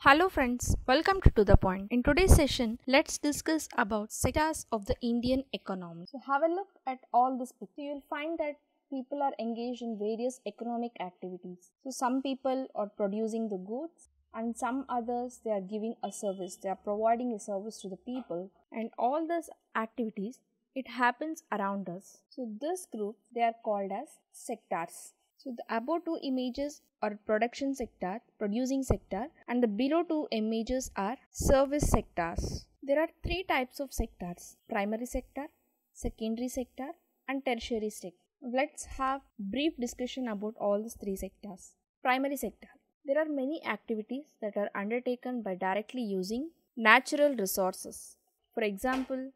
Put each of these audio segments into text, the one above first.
Hello friends, welcome to The Point. In today's session, let's discuss about sectors of the Indian economy. So have a look at all this picture. You'll find that people are engaged in various economic activities. So some people are producing the goods and some others they are giving a service. They are providing a service to the people, and all these activities it happens around us. So this group they are called as sectors. So the above two images are production sector, producing sector, and the below two images are service sectors. There are three types of sectors: primary sector, secondary sector, and tertiary sector. Let's have brief discussion about all these three sectors. Primary sector. There are many activities that are undertaken by directly using natural resources. For example,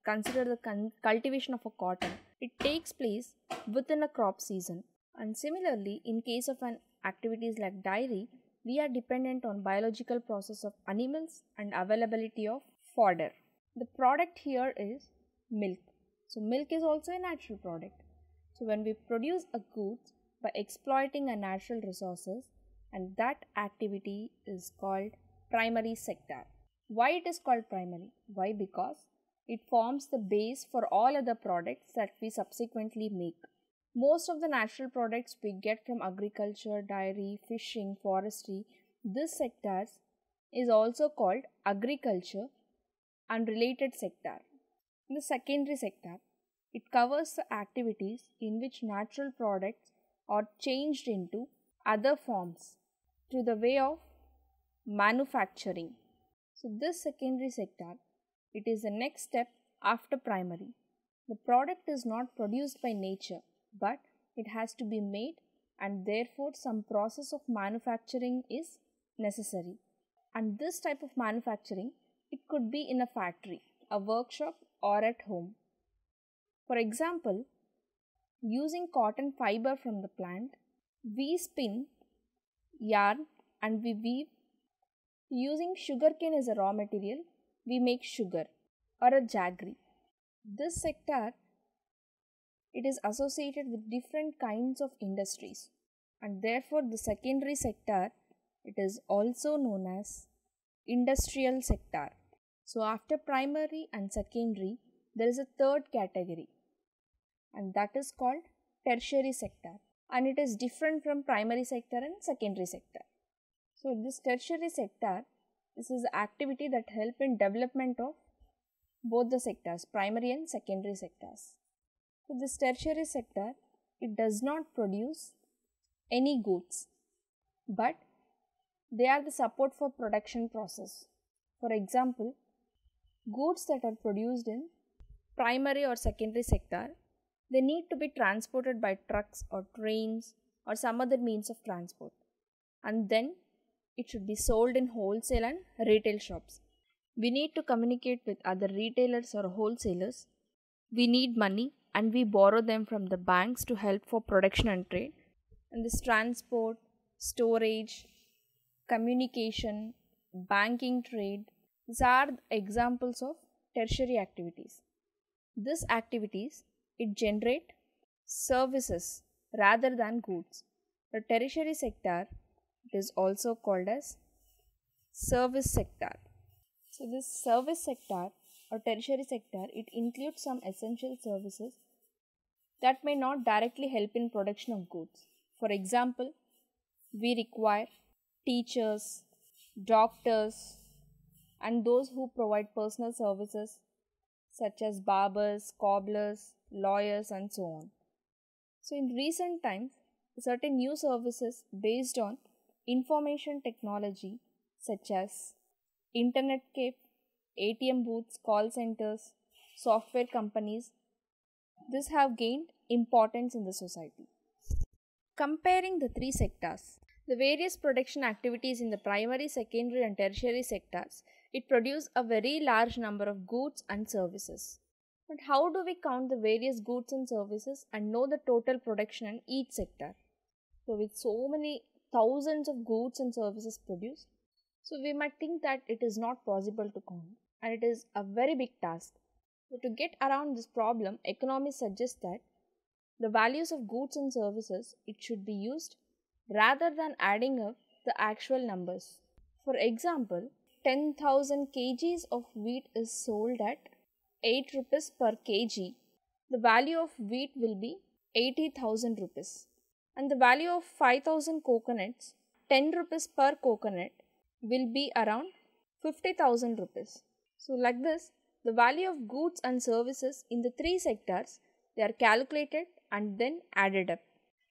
consider the cultivation of a cotton. It takes place within a crop season. And similarly, in case of an activities like dairy, we are dependent on biological process of animals and availability of fodder. The product here is milk. So milk is also a natural product. So when we produce a goods by exploiting a natural resources, and that activity is called primary sector. Why it is called primary? Why? Because it forms the base for all other products that we subsequently make. Most of the natural products we get from agriculture, dairy, fishing, forestry. This sector is also called agriculture and related sector. In the secondary sector, it covers the activities in which natural products are changed into other forms through the way of manufacturing. So this secondary sector, it is the next step after primary. The product is not produced by nature, but it has to be made, and therefore some process of manufacturing is necessary. And this type of manufacturing, it could be in a factory, a workshop, or at home. For example, using cotton fiber from the plant, we spin yarn and we weave. Using sugarcane as a raw material, we make sugar or a jaggery. This sector, it is associated with different kinds of industries, and therefore the secondary sector, it is also known as industrial sector. So after primary and secondary, there is a third category, and that is called tertiary sector, and it is different from primary sector and secondary sector. So this tertiary sector, this is the activity that help in development of both the sectors, primary and secondary sectors. So this tertiary sector, it does not produce any goods, but they are the support for production process. For example, goods that are produced in primary or secondary sector, they need to be transported by trucks or trains or some other means of transport, and then it should be sold in wholesale and retail shops. We need to communicate with other retailers or wholesalers. We need money and we borrow them from the banks to help for production and trade. And this transport, storage, communication, banking, trade, these are examples of tertiary activities. These activities, it generate services rather than goods. The tertiary sector, it is also called as service sector. So this service sector or tertiary sector, it includes some essential services that may not directly help in production of goods. For example, we require teachers, doctors, and those who provide personal services such as barbers, cobblers, lawyers, and so on. So in recent times, certain new services based on information technology such as internet cafe, ATM booths, call centers, software companies, this have gained importance in the society. Comparing the three sectors, the various production activities in the primary, secondary and tertiary sectors, it produce a very large number of goods and services. But how do we count the various goods and services and know the total production in each sector? So with so many thousands of goods and services produced, so we might think that it is not possible to count, and it is a very big task. So to get around this problem, economists suggest that the values of goods and services, it should be used rather than adding up the actual numbers. For example, 10,000 kgs of wheat is sold at 8 rupees per kg. The value of wheat will be 80,000 rupees. And the value of 5,000 coconuts, 10 rupees per coconut, will be around 50,000 rupees. So like this, the value of goods and services in the three sectors, they are calculated and then added up.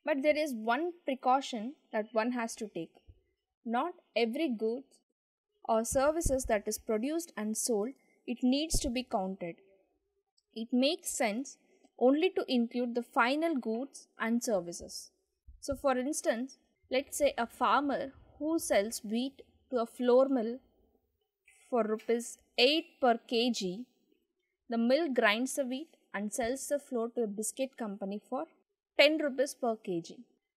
But there is one precaution that one has to take. Not every goods or services that is produced and sold, it needs to be counted. It makes sense only to include the final goods and services. So for instance, let's say a farmer who sells wheat to a flour mill for rupees 8 per kg, the mill grinds the wheat and sells the flour to a biscuit company for 10 rupees per kg.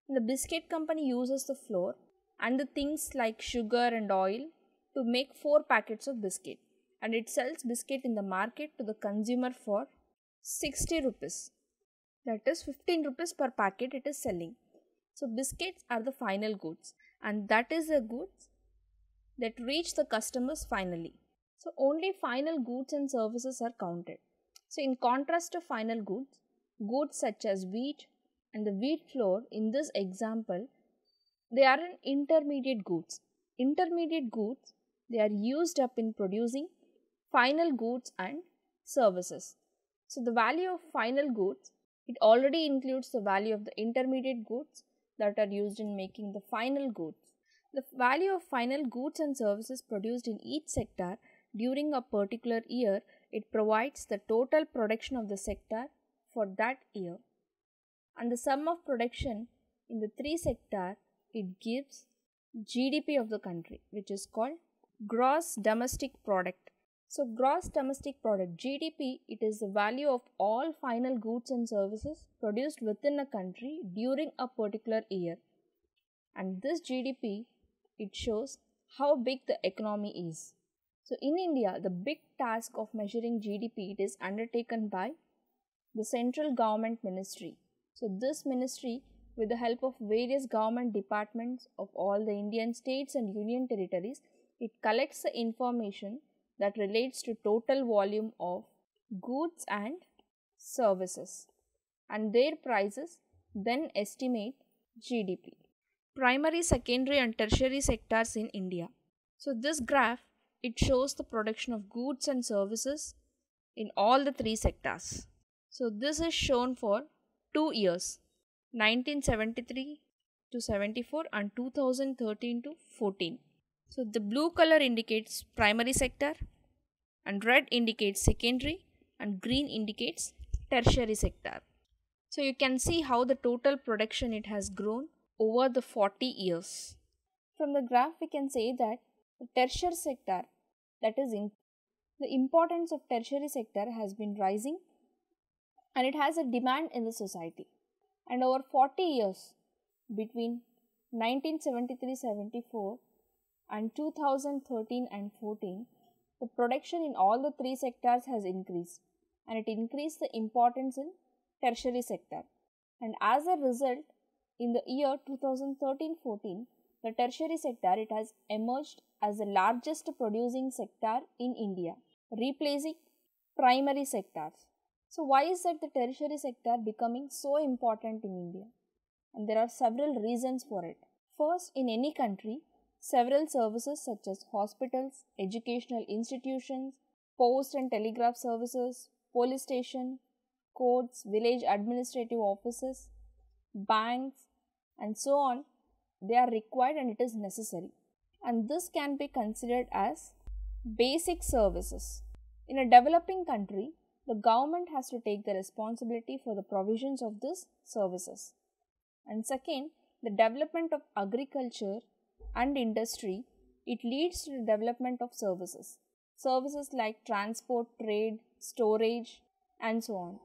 The biscuit company uses the flour and the things like sugar and oil to make 4 packets of biscuit, and it sells biscuit in the market to the consumer for 60 rupees. That is 15 rupees per packet it is selling. So biscuits are the final goods, and that is the goods that reach the customers finally. So only final goods and services are counted. So in contrast to final goods, goods such as wheat and the wheat flour in this example, they are an intermediate goods. Intermediate goods, they are used up in producing final goods and services. So the value of final goods, it already includes the value of the intermediate goods that are used in making the final goods. The value of final goods and services produced in each sector during a particular year, it provides the total production of the sector for that year. And the sum of production in the three sectors, it gives GDP of the country, which is called Gross Domestic Product. So Gross Domestic Product, GDP, it is the value of all final goods and services produced within a country during a particular year. And this GDP, it shows how big the economy is. So in India, the big task of measuring GDP, it is undertaken by the central government ministry. So this ministry, with the help of various government departments of all the Indian states and union territories, it collects the information that relates to total volume of goods and services, and their prices then estimate GDP. Primary, secondary and tertiary sectors in India. So this graph, it shows the production of goods and services in all the three sectors. So this is shown for 2 years, 1973 to 74 and 2013 to 14. So the blue color indicates primary sector, and red indicates secondary, and green indicates tertiary sector. So you can see how the total production it has grown over the 40 years. From the graph we can say that the tertiary sector, that is the importance of tertiary sector has been rising, and it has a demand in the society. And over 40 years, between 1973-74 and 2013 and 14, the production in all the three sectors has increased, and it increased the importance in tertiary sector. And as a result, in the year 2013-14, the tertiary sector, it has emerged as the largest producing sector in India, replacing primary sectors. So why is that the tertiary sector becoming so important in India? And there are several reasons for it. First, in any country, several services such as hospitals, educational institutions, post and telegraph services, police station, courts, village administrative offices, banks and so on, they are required and it is necessary. And this can be considered as basic services. In a developing country, the government has to take the responsibility for the provisions of these services. And second, the development of agriculture and industry, it leads to the development of services. Services like transport, trade, storage and so on.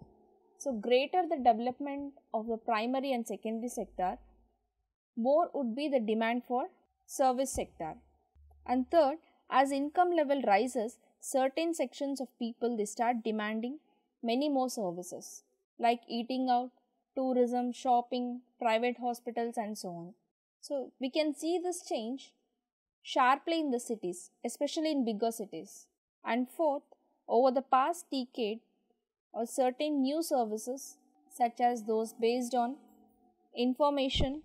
So greater the development of the primary and secondary sector, more would be the demand for service sector. And third, as income level rises, certain sections of people, they start demanding many more services like eating out, tourism, shopping, private hospitals and so on. So we can see this change sharply in the cities, especially in bigger cities. And fourth, over the past decade, certain new services such as those based on information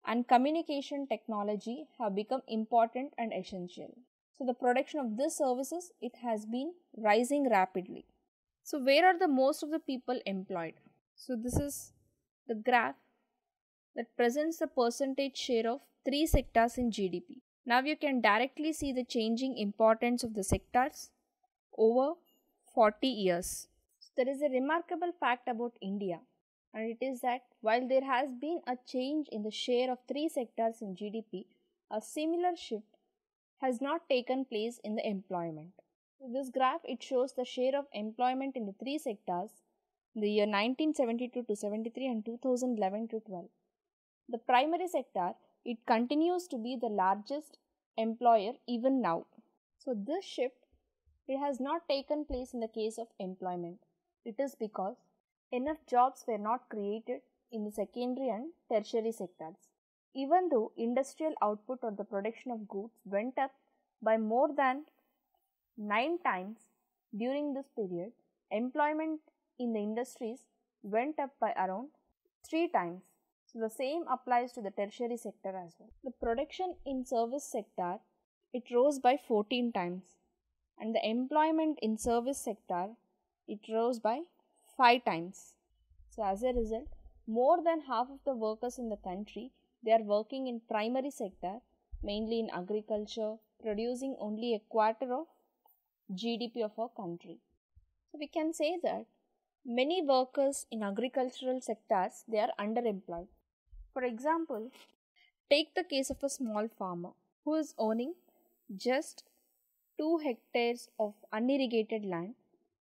and communication technology have become important and essential. So the production of these services, it has been rising rapidly. So where are the most of the people employed? So this is the graph that presents the percentage share of three sectors in GDP. Now you can directly see the changing importance of the sectors over 40 years. So there is a remarkable fact about India, and it is that while there has been a change in the share of three sectors in GDP, a similar shift has not taken place in the employment. So this graph, it shows the share of employment in the three sectors in the year 1972 to 73 and 2011 to 12. The primary sector, it continues to be the largest employer even now. So this shift, it has not taken place in the case of employment. It is because enough jobs were not created in the secondary and tertiary sectors. Even though industrial output or the production of goods went up by more than 9 times during this period, employment in the industries went up by around 3 times. So the same applies to the tertiary sector as well. The production in service sector, it rose by 14 times, and the employment in service sector, it rose by 5 times. So as a result, more than half of the workers in the country, they are working in primary sector, mainly in agriculture, producing only a quarter of GDP of our country. So we can say that many workers in agricultural sectors, they are underemployed. For example, take the case of a small farmer who is owning just 2 hectares of unirrigated land,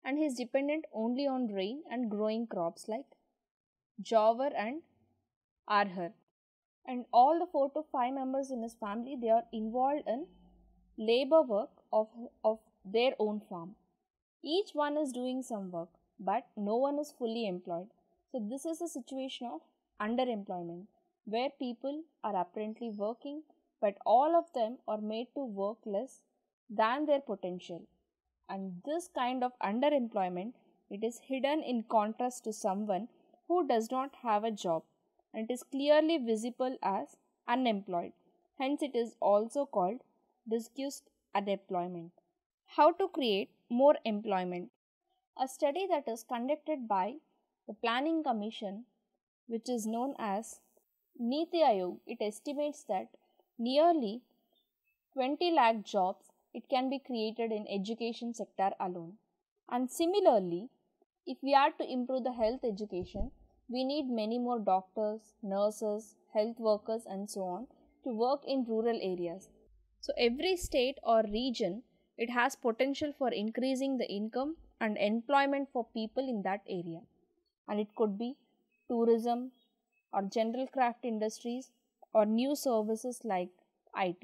and he is dependent only on rain and growing crops like jowar and arhar. And all the 4 to 5 members in his family, they are involved in labor work of their own farm. Each one is doing some work, but no one is fully employed. So this is a situation of underemployment, where people are apparently working, but all of them are made to work less than their potential. And this kind of underemployment, it is hidden in contrast to someone who does not have a job, and it is clearly visible as unemployed. Hence it is also called disguised unemployment. How to create more employment? A study that is conducted by the Planning Commission, which is known as Niti Aayog, it estimates that nearly 20 lakh jobs it can be created in education sector alone. And similarly, if we are to improve the health education, we need many more doctors, nurses, health workers and so on to work in rural areas. So every state or region, it has potential for increasing the income and employment for people in that area. And it could be tourism or general craft industries or new services like IT.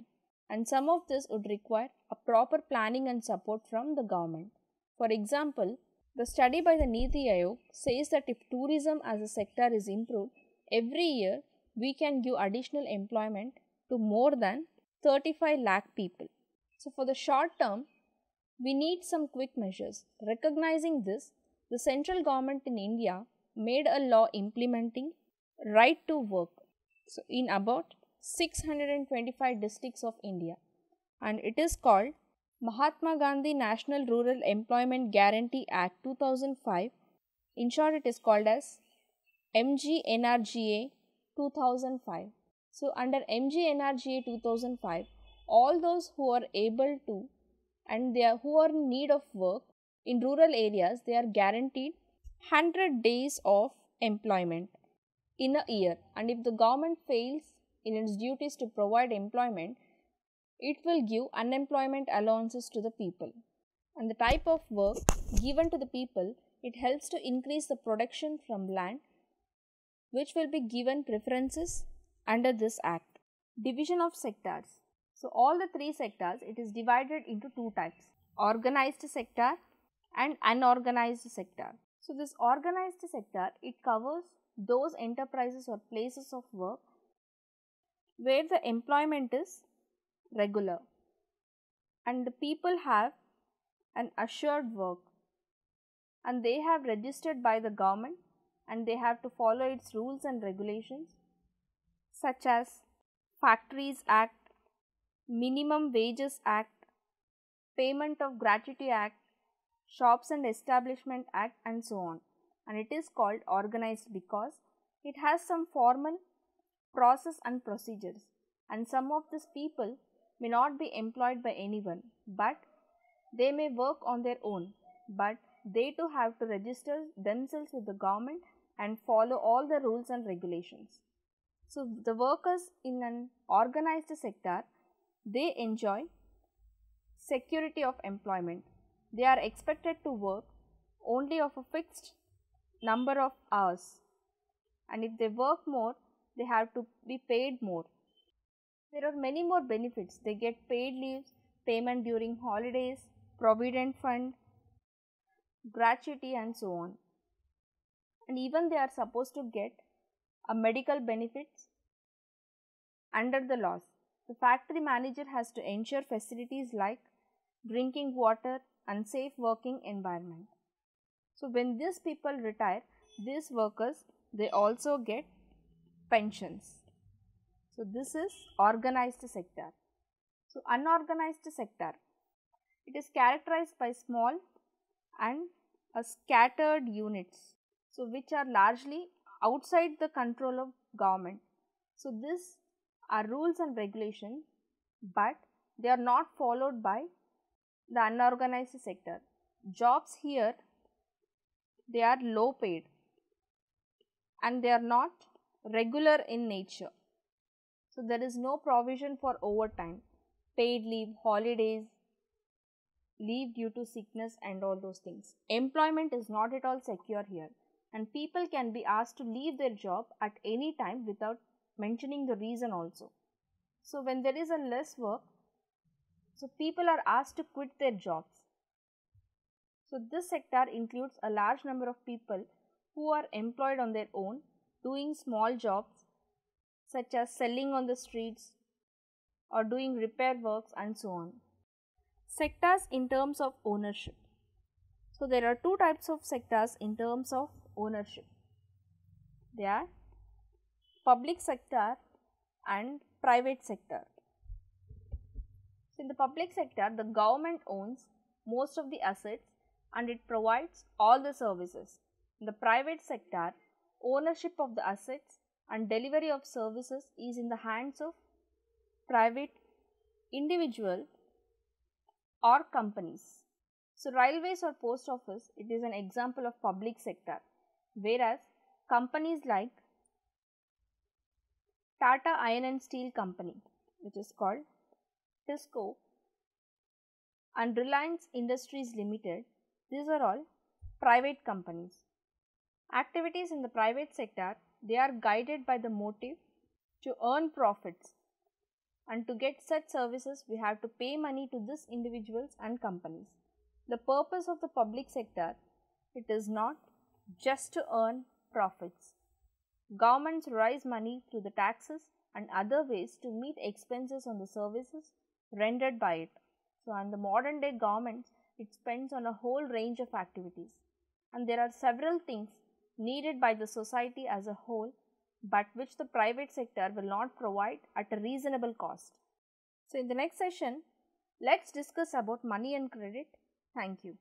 And some of this would require a proper planning and support from the government. For example, the study by the Niti Aayog says that if tourism as a sector is improved, every year we can give additional employment to more than 35 lakh people. So for the short term, we need some quick measures. Recognizing this, the central government in India made a law implementing right to work. So in about 625 districts of India, and it is called Mahatma Gandhi National Rural Employment Guarantee Act 2005. In short, it is called as MGNRGA 2005. So under MGNRGA 2005, all those who are able to and who are in need of work in rural areas, they are guaranteed 100 days of employment in a year. And if the government fails in its duties to provide employment, it will give unemployment allowances to the people. And the type of work given to the people, it helps to increase the production from land, which will be given preferences under this act. Division of sectors. So all the 3 sectors, it is divided into 2 types: organized sector and unorganized sector. So this organized sector, it covers those enterprises or places of work where the employment is regular and the people have an assured work and they have registered by the government and they have to follow its rules and regulations such as Factories Act, Minimum Wages Act, Payment of Gratuity Act, Shops and Establishment Act and so on. And it is called organized because it has some formal process and procedures, and some of these people may not be employed by anyone but they may work on their own, but they too have to register themselves with the government and follow all the rules and regulations. So the workers in an organized sector, they enjoy security of employment. They are expected to work only of a fixed number of hours, and if they work more, they have to be paid more. There are many more benefits. They get paid leaves, payment during holidays, provident fund, gratuity and so on. And even they are supposed to get a medical benefits under the laws. The factory manager has to ensure facilities like drinking water and safe working environment. So when these people retire, these workers, they also get pensions. So this is organized sector. So unorganized sector, it is characterized by small and scattered units, so which are largely outside the control of government. So these are rules and regulations, but they are not followed by the unorganized sector. Jobs here, they are low paid and they are not regular in nature. So there is no provision for overtime, paid leave, holidays, leave due to sickness and all those things. Employment is not at all secure here, and people can be asked to leave their job at any time without mentioning the reason also. So when there is a less work, so people are asked to quit their jobs. So this sector includes a large number of people who are employed on their own, doing small jobs such as selling on the streets or doing repair works and so on. Sectors in terms of ownership. So there are two types of sectors in terms of ownership. They are public sector and private sector. So in the public sector, the government owns most of the assets and it provides all the services. In the private sector, ownership of the assets and delivery of services is in the hands of private individual or companies. So railways or post office, it is an example of public sector, whereas companies like Tata Iron and Steel Company, which is called Tisco, and Reliance Industries Limited, these are all private companies. Activities in the private sector, they are guided by the motive to earn profits, and to get such services we have to pay money to these individuals and companies. The purpose of the public sector, it is not just to earn profits. Governments raise money through the taxes and other ways to meet expenses on the services rendered by it. So in the modern day governments, it spends on a whole range of activities, and there are several things needed by the society as a whole, but which the private sector will not provide at a reasonable cost. So in the next session, let's discuss about money and credit. Thank you.